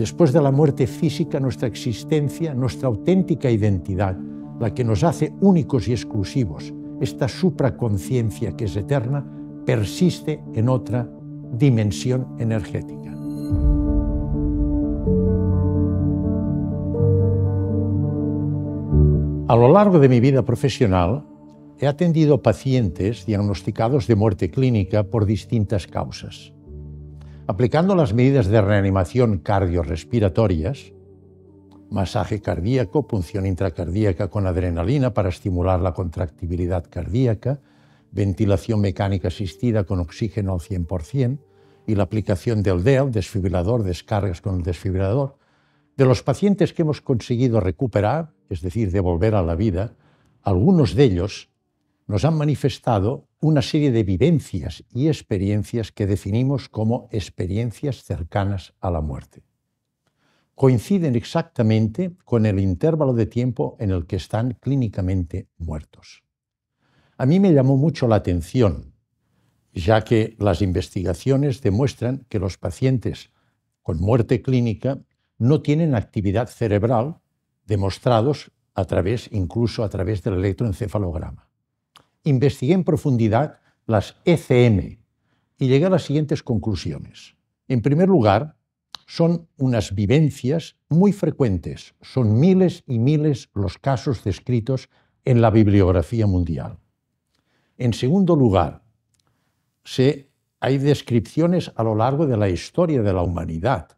Después de la muerte física, nuestra existencia, nuestra auténtica identidad, la que nos hace únicos y exclusivos, esta supraconciencia que es eterna, persiste en otra dimensión energética. A lo largo de mi vida profesional, he atendido pacientes diagnosticados de muerte clínica por distintas causas. Aplicando las medidas de reanimación cardiorrespiratorias, masaje cardíaco, punción intracardíaca con adrenalina para estimular la contractibilidad cardíaca, ventilación mecánica asistida con oxígeno al 100% y la aplicación del DEL, desfibrilador, descargas con el desfibrilador, de los pacientes que hemos conseguido recuperar, es decir, devolver a la vida, algunos de ellos nos han manifestado una serie de vivencias y experiencias que definimos como experiencias cercanas a la muerte. Coinciden exactamente con el intervalo de tiempo en el que están clínicamente muertos. A mí me llamó mucho la atención, ya que las investigaciones demuestran que los pacientes con muerte clínica no tienen actividad cerebral, demostrados incluso a través del electroencefalograma. Investigué en profundidad las ECM y llegué a las siguientes conclusiones. En primer lugar, son unas vivencias muy frecuentes, son miles y miles los casos descritos en la bibliografía mundial. En segundo lugar, hay descripciones a lo largo de la historia de la humanidad.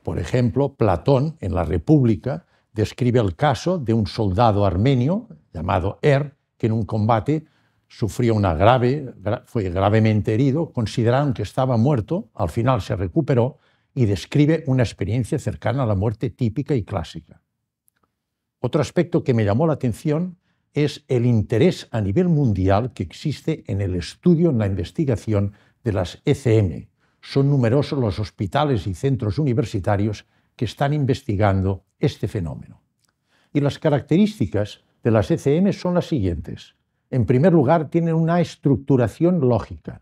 Por ejemplo, Platón, en la República, describe el caso de un soldado armenio llamado que en un combate fue gravemente herido, consideraron que estaba muerto, al final se recuperó y describe una experiencia cercana a la muerte típica y clásica. Otro aspecto que me llamó la atención es el interés a nivel mundial que existe en el estudio, en la investigación de las ECM. Son numerosos los hospitales y centros universitarios que están investigando este fenómeno. Y las características de las ECM son las siguientes. En primer lugar, tienen una estructuración lógica.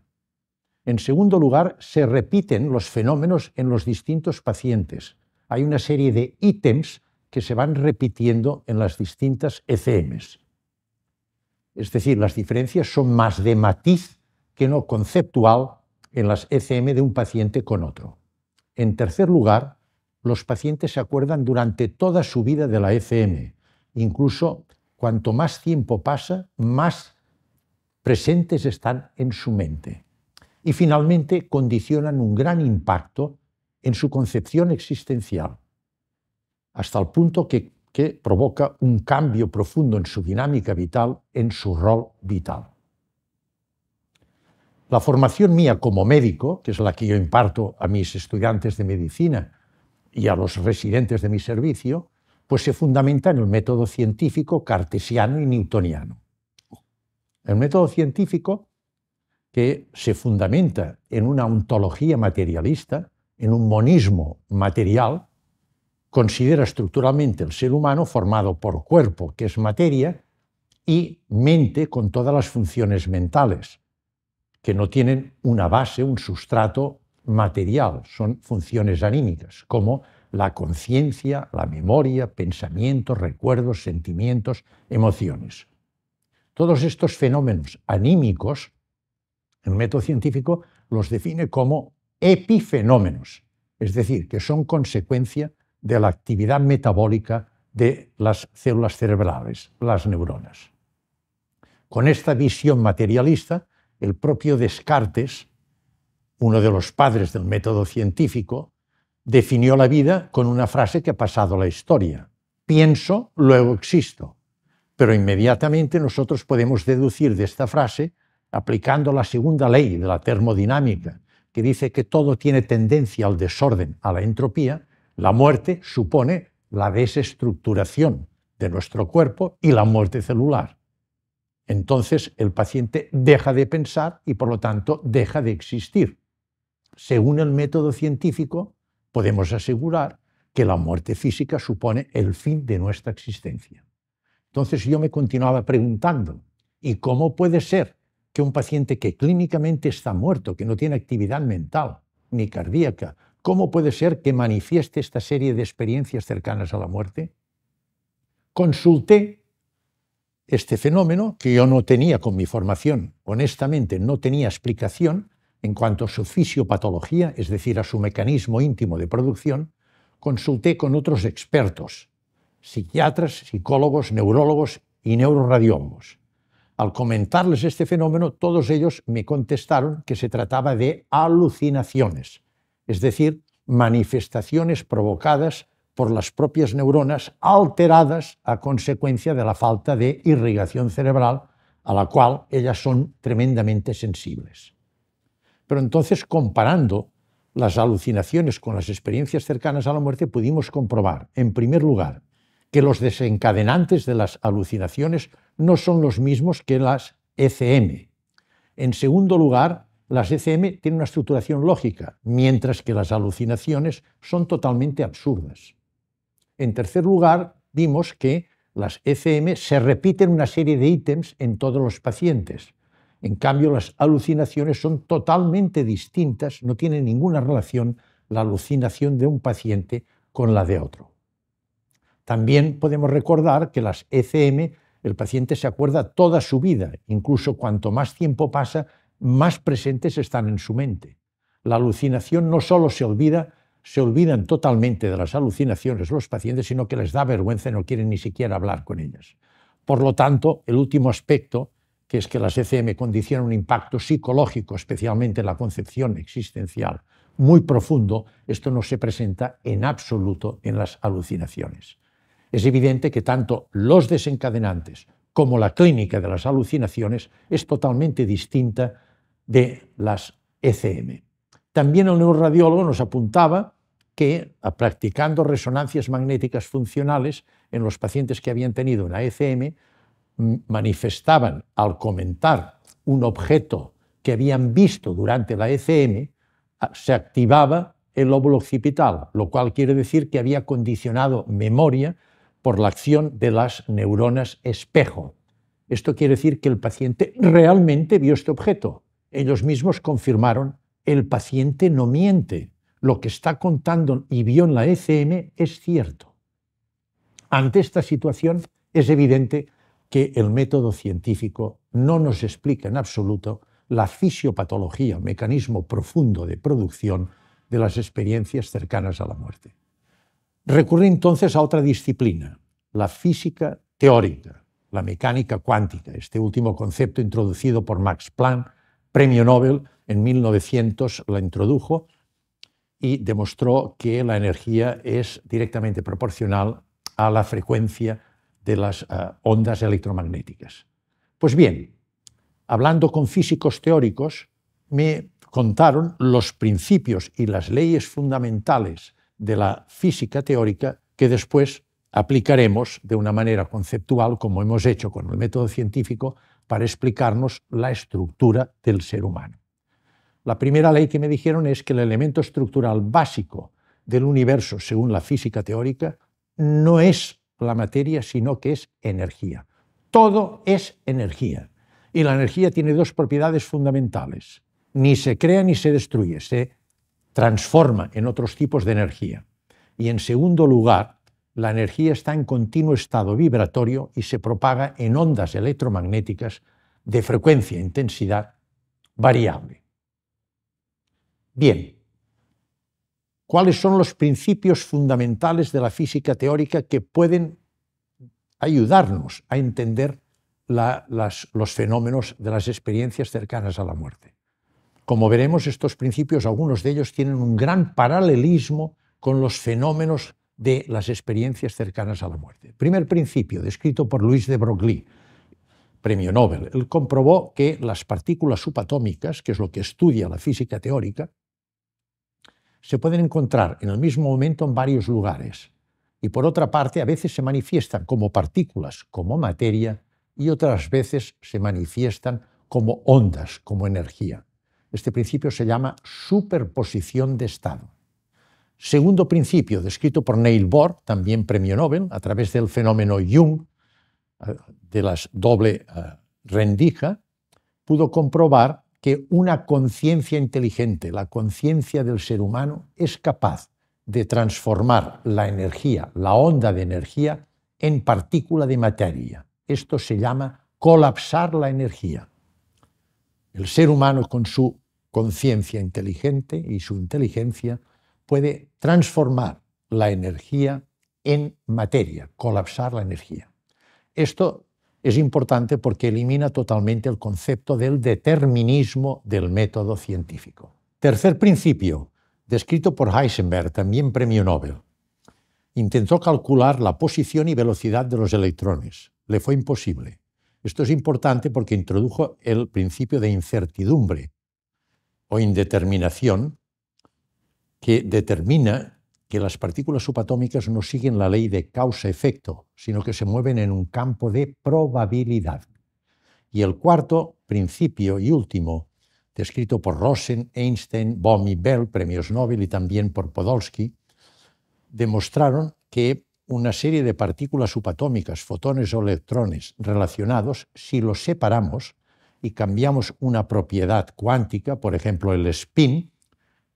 En segundo lugar, se repiten los fenómenos en los distintos pacientes. Hay una serie de ítems que se van repitiendo en las distintas ECMs. Es decir, las diferencias son más de matiz que no conceptual en las ECM de un paciente con otro. En tercer lugar, los pacientes se acuerdan durante toda su vida de la ECM. Incluso cuanto más tiempo pasa, más presentes están en su mente. Y finalmente condicionan un gran impacto en su concepción existencial, hasta el punto que provoca un cambio profundo en su dinámica vital, en su rol vital. La formación mía como médico, que es la que yo imparto a mis estudiantes de medicina y a los residentes de mi servicio, pues se fundamenta en el método científico cartesiano y newtoniano. El método científico, que se fundamenta en una ontología materialista, en un monismo material, considera estructuralmente el ser humano formado por cuerpo, que es materia, y mente con todas las funciones mentales, que no tienen una base, un sustrato material, son funciones anímicas, como la conciencia, la memoria, pensamientos, recuerdos, sentimientos, emociones. Todos estos fenómenos anímicos, el método científico los define como epifenómenos, es decir, que son consecuencia de la actividad metabólica de las células cerebrales, las neuronas. Con esta visión materialista, el propio Descartes, uno de los padres del método científico, definió la vida con una frase que ha pasado a la historia: pienso, luego existo. Pero inmediatamente nosotros podemos deducir de esta frase, aplicando la segunda ley de la termodinámica, que dice que todo tiene tendencia al desorden, a la entropía, la muerte supone la desestructuración de nuestro cuerpo y la muerte celular. Entonces el paciente deja de pensar y por lo tanto deja de existir. Según el método científico, podemos asegurar que la muerte física supone el fin de nuestra existencia. Entonces yo me continuaba preguntando, ¿y cómo puede ser que un paciente que clínicamente está muerto, que no tiene actividad mental, ni cardíaca, ¿Cómo puede ser que manifieste esta serie de experiencias cercanas a la muerte? Consulté este fenómeno, que yo no tenía con mi formación, honestamente no tenía explicación en cuanto a su fisiopatología, es decir, a su mecanismo íntimo de producción. Consulté con otros expertos, psiquiatras, psicólogos, neurólogos y neuroradiólogos. Al comentarles este fenómeno, todos ellos me contestaron que se trataba de alucinaciones, es decir, manifestaciones provocadas por las propias neuronas alteradas a consecuencia de la falta de irrigación cerebral a la cual ellas son tremendamente sensibles. Pero entonces, comparando las alucinaciones con las experiencias cercanas a la muerte, pudimos comprobar, en primer lugar, que los desencadenantes de las alucinaciones no son los mismos que las ECM. En segundo lugar, las ECM tienen una estructuración lógica, mientras que las alucinaciones son totalmente absurdas. En tercer lugar, vimos que las ECM se repiten una serie de ítems en todos los pacientes. En cambio, las alucinaciones son totalmente distintas, no tiene ninguna relación la alucinación de un paciente con la de otro. También podemos recordar que las ECM, el paciente se acuerda toda su vida, incluso cuanto más tiempo pasa, más presentes están en su mente. La alucinación no solo se olvidan totalmente de las alucinaciones los pacientes, sino que les da vergüenza y no quieren ni siquiera hablar con ellas. Por lo tanto, el último aspecto, que es que las ECM condicionan un impacto psicológico, especialmente en la concepción existencial, muy profundo, esto no se presenta en absoluto en las alucinaciones. Es evidente que tanto los desencadenantes como la clínica de las alucinaciones es totalmente distinta de las ECM. También el neuroradiólogo nos apuntaba que, practicando resonancias magnéticas funcionales en los pacientes que habían tenido una ECM, manifestaban al comentar un objeto que habían visto durante la ECM, se activaba el lóbulo occipital, lo cual quiere decir que había condicionado memoria por la acción de las neuronas espejo. Esto quiere decir que el paciente realmente vio este objeto. Ellos mismos confirmaron: el paciente no miente, lo que está contando y vio en la ECM es cierto. Ante esta situación es evidente que el método científico no nos explica en absoluto la fisiopatología, mecanismo profundo de producción de las experiencias cercanas a la muerte. Recurrí entonces a otra disciplina, la física teórica, la mecánica cuántica, este último concepto introducido por Max Planck, premio Nobel, en 1900 la introdujo y demostró que la energía es directamente proporcional a la frecuencia de las ondas electromagnéticas. Pues bien, hablando con físicos teóricos, me contaron los principios y las leyes fundamentales de la física teórica que después aplicaremos de una manera conceptual, como hemos hecho con el método científico, para explicarnos la estructura del ser humano. La primera ley que me dijeron es que el elemento estructural básico del universo, según la física teórica, no es la materia, sino que es energía. Todo es energía. Y la energía tiene dos propiedades fundamentales. Ni se crea ni se destruye, se transforma en otros tipos de energía. Y en segundo lugar, la energía está en continuo estado vibratorio y se propaga en ondas electromagnéticas de frecuencia e intensidad variable. Bien, ¿cuáles son los principios fundamentales de la física teórica que pueden ayudarnos a entender los fenómenos de las experiencias cercanas a la muerte? Como veremos, estos principios, algunos de ellos tienen un gran paralelismo con los fenómenos de las experiencias cercanas a la muerte. Primer principio, descrito por Louis de Broglie, premio Nobel. Él comprobó que las partículas subatómicas, que es lo que estudia la física teórica, se pueden encontrar en el mismo momento en varios lugares. Y por otra parte, a veces se manifiestan como partículas, como materia, y otras veces se manifiestan como ondas, como energía. Este principio se llama superposición de estado. Segundo principio, descrito por Neil Bohr, también premio Nobel, a través del fenómeno Jung, de la doble rendija, pudo comprobar que una conciencia inteligente, la conciencia del ser humano, es capaz de transformar la energía, la onda de energía, en partícula de materia. Esto se llama colapsar la energía. El ser humano, con su conciencia inteligente y su inteligencia, puede transformar la energía en materia, colapsar la energía. Esto es importante porque elimina totalmente el concepto del determinismo del método científico. Tercer principio, descrito por Heisenberg, también premio Nobel. Intentó calcular la posición y velocidad de los electrones. Le fue imposible. Esto es importante porque introdujo el principio de incertidumbre o indeterminación, que determina que las partículas subatómicas no siguen la ley de causa-efecto, sino que se mueven en un campo de probabilidad. Y el cuarto principio y último, descrito por Rosen, Einstein, Bohm y Bell, premios Nobel, y también por Podolsky, demostraron que una serie de partículas subatómicas, fotones o electrones relacionados, si los separamos y cambiamos una propiedad cuántica, por ejemplo el spin,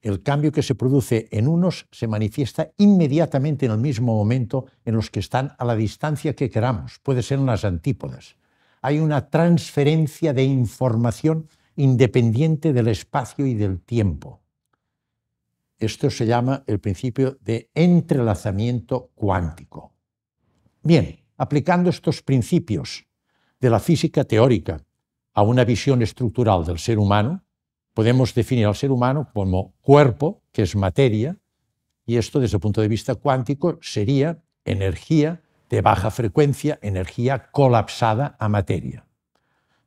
el cambio que se produce en unos se manifiesta inmediatamente en el mismo momento en los que están a la distancia que queramos, puede ser en las antípodas. Hay una transferencia de información independiente del espacio y del tiempo. Esto se llama el principio de entrelazamiento cuántico. Bien, aplicando estos principios de la física teórica a una visión estructural del ser humano, podemos definir al ser humano como cuerpo, que es materia, y esto desde el punto de vista cuántico sería energía de baja frecuencia, energía colapsada a materia.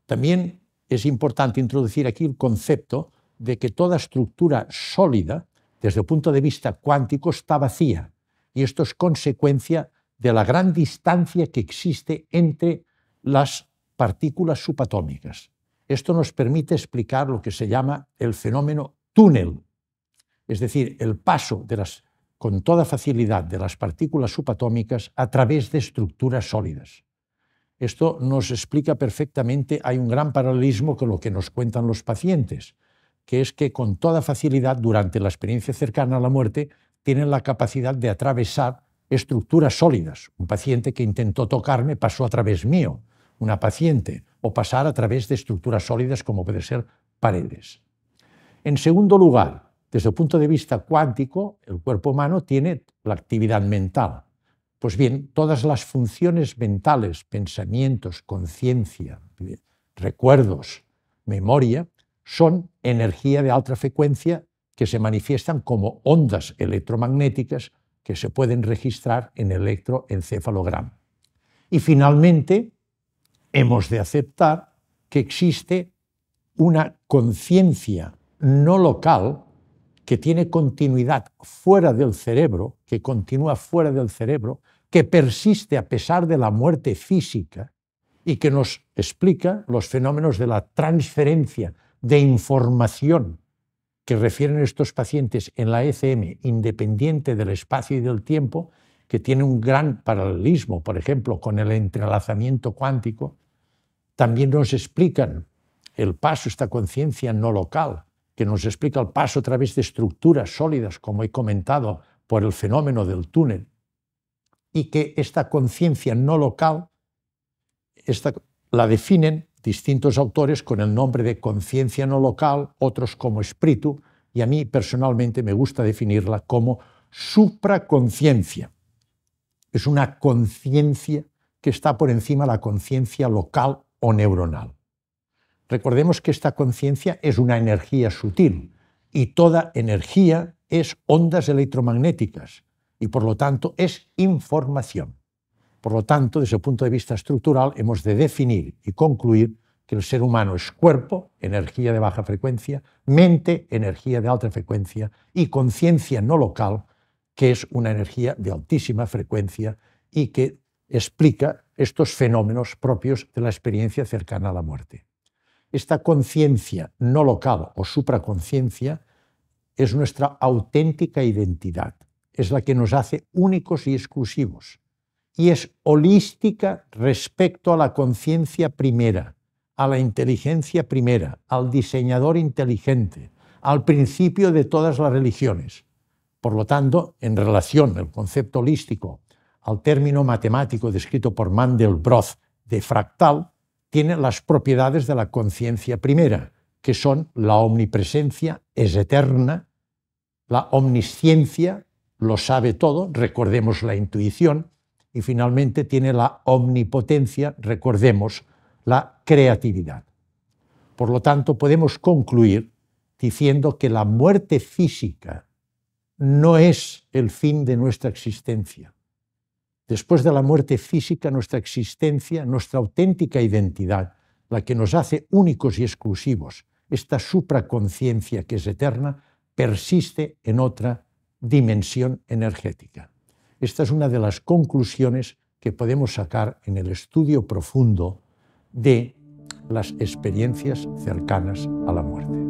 También es importante introducir aquí el concepto de que toda estructura sólida, desde el punto de vista cuántico, está vacía, y esto es consecuencia de la gran distancia que existe entre las partículas subatómicas. Esto nos permite explicar lo que se llama el fenómeno túnel, es decir, el paso con toda facilidad de las partículas subatómicas a través de estructuras sólidas. Esto nos explica perfectamente, hay un gran paralelismo con lo que nos cuentan los pacientes, que es que con toda facilidad durante la experiencia cercana a la muerte tienen la capacidad de atravesar estructuras sólidas. Un paciente que intentó tocarme pasó a través mío, una paciente, o pasar a través de estructuras sólidas como puede ser paredes. En segundo lugar, desde el punto de vista cuántico, el cuerpo humano tiene la actividad mental. Pues bien, todas las funciones mentales, pensamientos, conciencia, recuerdos, memoria, son energía de alta frecuencia que se manifiestan como ondas electromagnéticas que se pueden registrar en electroencefalograma. Y finalmente, hemos de aceptar que existe una conciencia no local que tiene continuidad fuera del cerebro, que continúa fuera del cerebro, que persiste a pesar de la muerte física y que nos explica los fenómenos de la transferencia de información que refieren estos pacientes en la ECM, independiente del espacio y del tiempo, que tiene un gran paralelismo, por ejemplo, con el entrelazamiento cuántico. También nos explican el paso, esta conciencia no local, que nos explica el paso a través de estructuras sólidas, como he comentado, por el fenómeno del túnel, y que esta conciencia no local la definen distintos autores con el nombre de conciencia no local, otros como espíritu, y a mí personalmente me gusta definirla como supraconciencia. Es una conciencia que está por encima de la conciencia local o neuronal. Recordemos que esta conciencia es una energía sutil y toda energía es ondas electromagnéticas y por lo tanto es información. Por lo tanto, desde el punto de vista estructural, hemos de definir y concluir que el ser humano es cuerpo, energía de baja frecuencia, mente, energía de alta frecuencia, y conciencia no local, que es una energía de altísima frecuencia y que explica estos fenómenos propios de la experiencia cercana a la muerte. Esta conciencia no local o supraconciencia es nuestra auténtica identidad, es la que nos hace únicos y exclusivos, y es holística respecto a la conciencia primera, a la inteligencia primera, al diseñador inteligente, al principio de todas las religiones. Por lo tanto, en relación el concepto holístico al término matemático descrito por Mandelbrot de fractal, tiene las propiedades de la conciencia primera, que son la omnipresencia, es eterna, la omnisciencia, lo sabe todo, recordemos la intuición, y finalmente tiene la omnipotencia, recordemos la creatividad. Por lo tanto, podemos concluir diciendo que la muerte física no es el fin de nuestra existencia. Después de la muerte física, nuestra existencia, nuestra auténtica identidad, la que nos hace únicos y exclusivos, esta supraconciencia que es eterna, persiste en otra dimensión energética. Esta es una de las conclusiones que podemos sacar en el estudio profundo de las experiencias cercanas a la muerte.